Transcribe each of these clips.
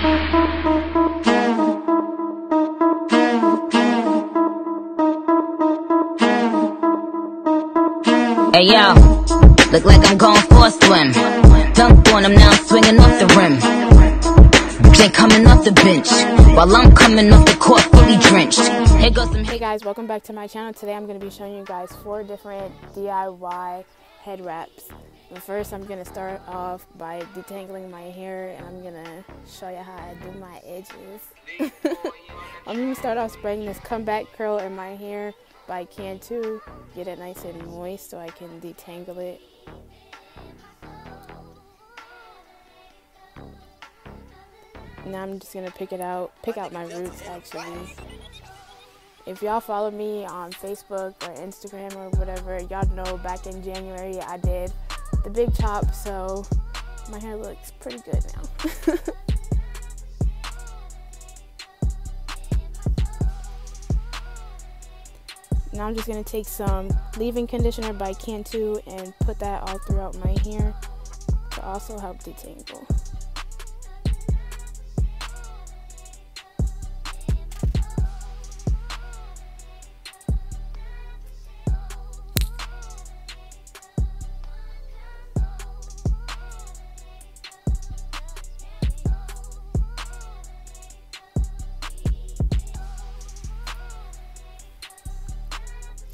Hey yo, look like I'm going for a swim. Dunk on him, now I'm swinging off the rim. Jay coming off the bench, while I'm coming off the court fully drenched. Here goes some. Hey guys, welcome back to my channel. Today I'm going to be showing you guys 4 different DIY head wraps. But first I'm going to start off by detangling my hair, and I'm going to show you how I do my edges. I'm going to start off spraying this comeback curl in my hair by Cantu. Get it nice and moist so I can detangle it. Now I'm just gonna pick out my roots actually. If y'all follow me on Facebook or Instagram or whatever, y'all know back in January I did the big chop, so my hair looks pretty good now. Now I'm just going to take some leave-in conditioner by Cantu and put that all throughout my hair to also help detangle.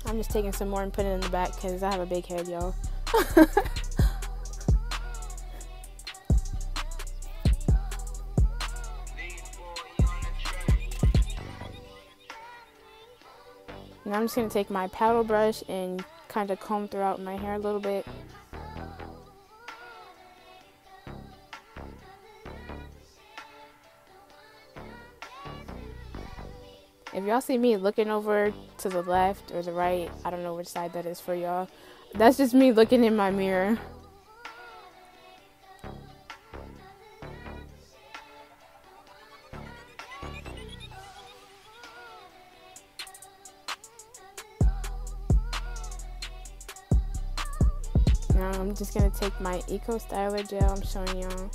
I'm just taking some more and putting it in the back because I have a big head, y'all. Now I'm just going to take my paddle brush and kind of comb throughout my hair a little bit. If y'all see me looking over to the left or the right, I don't know which side that is for y'all. That's just me looking in my mirror. Now I'm just going to take my Eco Styler gel I'm showing y'all.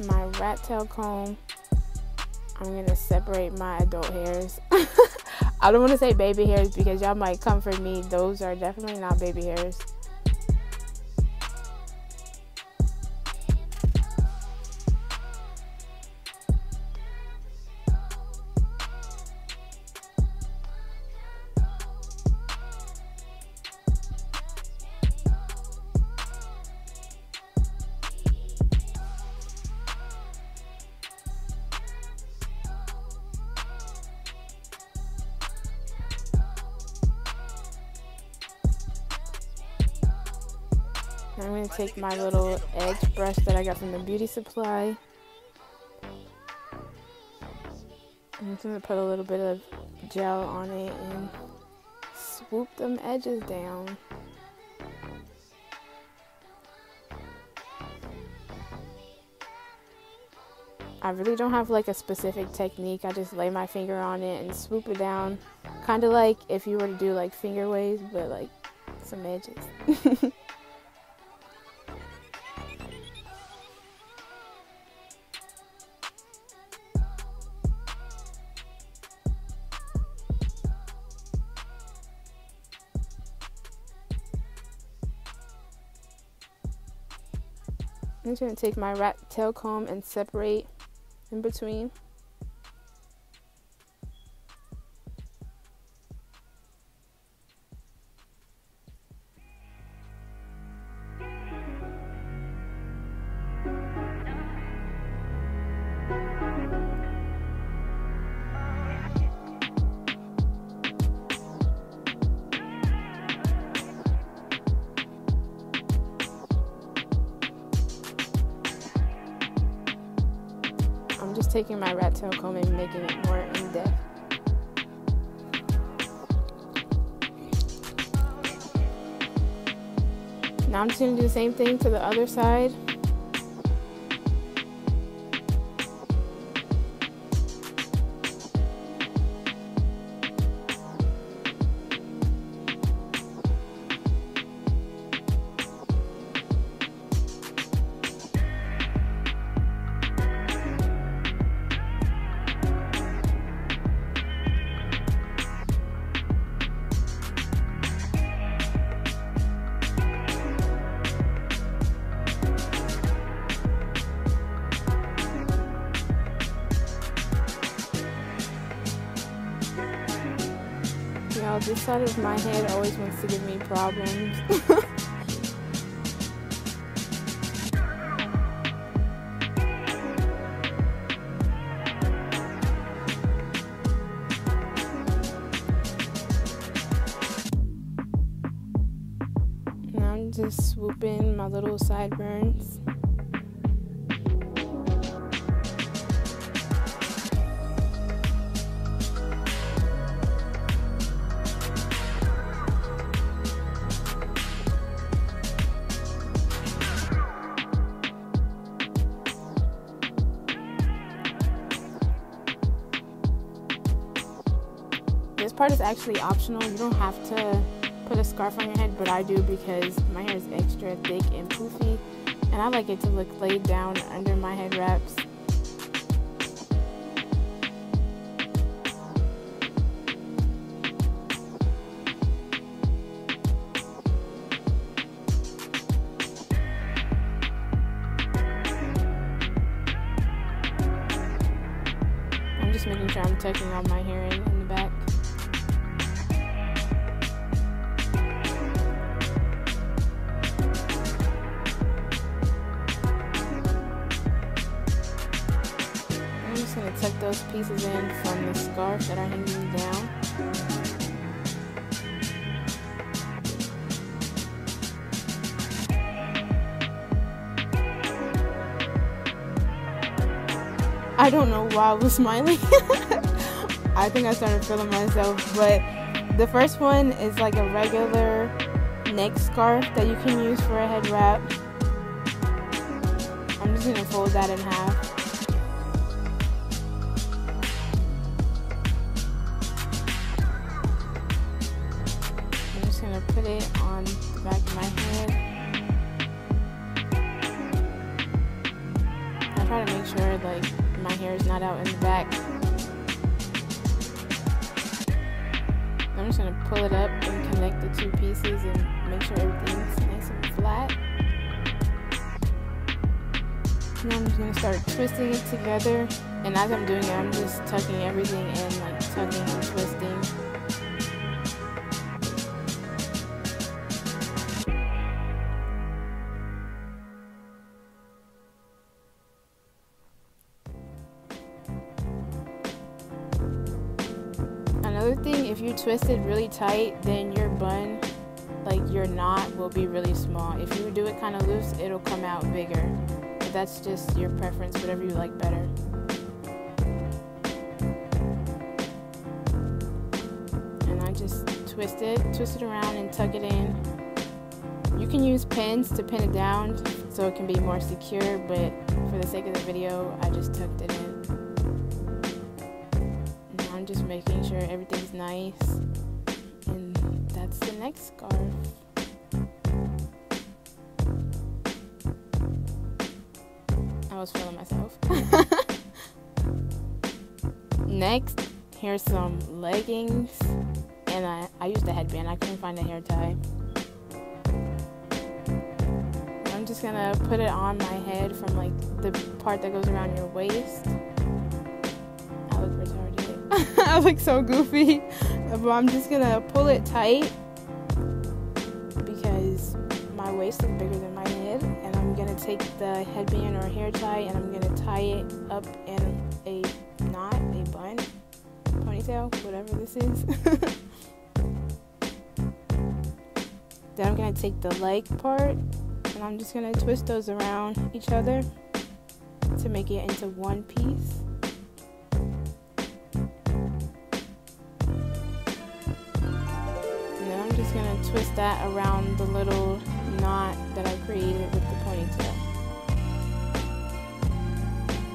My rat tail comb. I'm going to separate my adult hairs. I don't want to say baby hairs because y'all might come for me. Those are definitely not baby hairs. I'm going to take my little edge brush that I got from the beauty supply. I'm just going to put a little bit of gel on it and swoop them edges down. I really don't have like a specific technique. I just lay my finger on it and swoop it down. Kind of like if you were to do like finger waves, but like some edges. I'm just going to take my rat tail comb and separate in between. I'm just taking my rat tail comb and making it more in depth. Now I'm just going to do the same thing to the other side. This side of my head always wants to give me problems. Now I'm just swooping my little sideburns. This part is actually optional. You don't have to put a scarf on your head, but I do because my hair is extra thick and poofy, and I like it to look laid down under my head wraps. I'm just making sure I'm tucking all my hair in the back. I'm just going to tuck those pieces in from the scarf that are hanging down. I don't know why I was smiling. I think I started feeling myself, but the first one is like a regular neck scarf that you can use for a head wrap. I'm just going to fold that in half. I'm just going to put it on the back of my head. I try to make sure like my hair is not out in the back. I'm just going to pull it up and connect the two pieces and make sure everything's nice and flat. And I'm just going to start twisting it together, and as I'm doing it, I'm just tucking everything in, like tucking and twisting. Another thing, if you twist it really tight, then your bun, like your knot, will be really small. If you do it kind of loose, it'll come out bigger. But that's just your preference, whatever you like better. And I just twist it around and tuck it in. You can use pins to pin it down so it can be more secure, but for the sake of the video, I just tucked it in. I'm just making sure everything's nice, and that's the next scarf. I was feeling myself. Next, here's some leggings, and I used a headband. I couldn't find a hair tie. I'm just gonna put it on my head from like the part that goes around your waist. I look retarded. I look so goofy, but I'm just gonna pull it tight because my waist is bigger than my head, and I'm gonna take the headband or hair tie and I'm gonna tie it up in a knot, a bun, ponytail, whatever this is. Then I'm gonna take the leg part and I'm just gonna twist those around each other to make it into one piece. Just gonna twist that around the little knot that I created with the ponytail.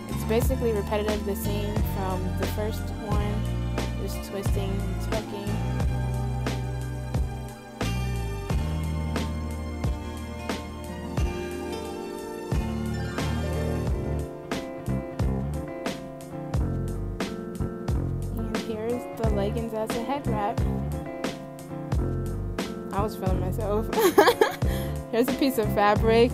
It's basically repetitive, the same from the first one, just twisting and tucking. And here's the leggings as a head wrap. I was feeling myself. Here's a piece of fabric.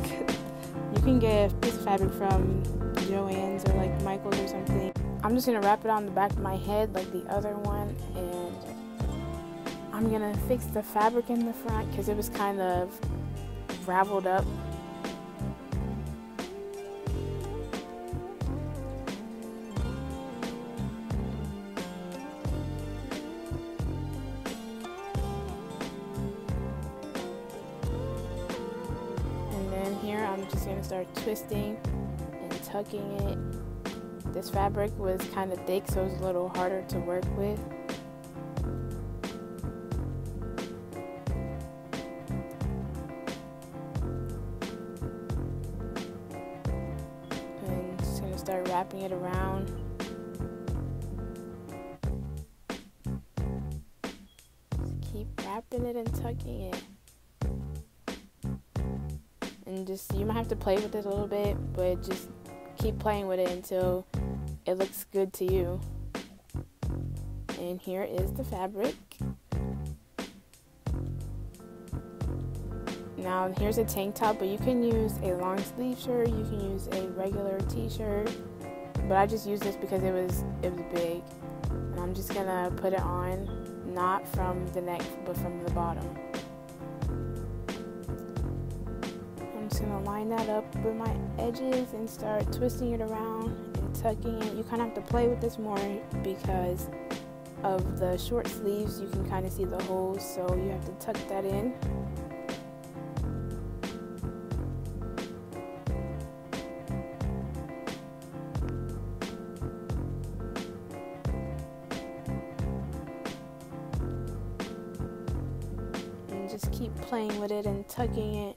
You can get a piece of fabric from Joann's or like Michael's or something. I'm just gonna wrap it on the back of my head like the other one, and I'm gonna fix the fabric in the front because it was kind of raveled up. And then here I'm just gonna start twisting and tucking it. This fabric was kind of thick, so it was a little harder to work with. Start wrapping it around. Just keep wrapping it and tucking it. And just, you might have to play with it a little bit, but just keep playing with it until it looks good to you. And here is the fabric. Now here's a tank top, but you can use a long sleeve shirt, you can use a regular t-shirt, but I just used this because it was big. And I'm just gonna put it on, not from the neck, but from the bottom. I'm just gonna line that up with my edges and start twisting it around and tucking it. You kind of have to play with this more because of the short sleeves. You can kind of see the holes, so you have to tuck that in. Just keep playing with it and tucking it.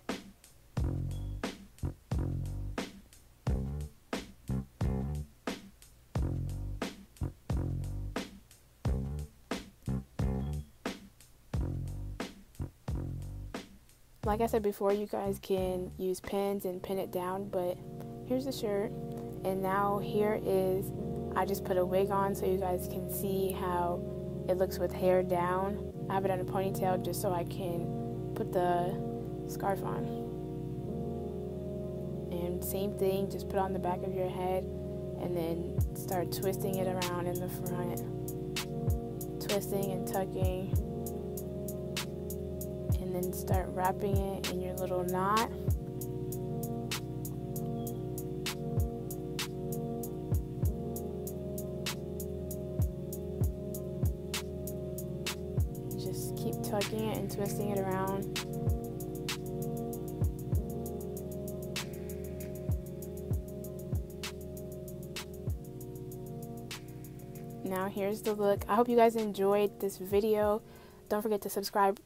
Like I said before, you guys can use pins and pin it down, but here's the shirt. And now here is, I just put a wig on so you guys can see how it looks with hair down. I have it in a ponytail just so I can put the scarf on. And same thing, just put on the back of your head and then start twisting it around in the front. Twisting and tucking. And then start wrapping it in your little knot. Keep tucking it and twisting it around. Now here's the look. I hope you guys enjoyed this video. Don't forget to subscribe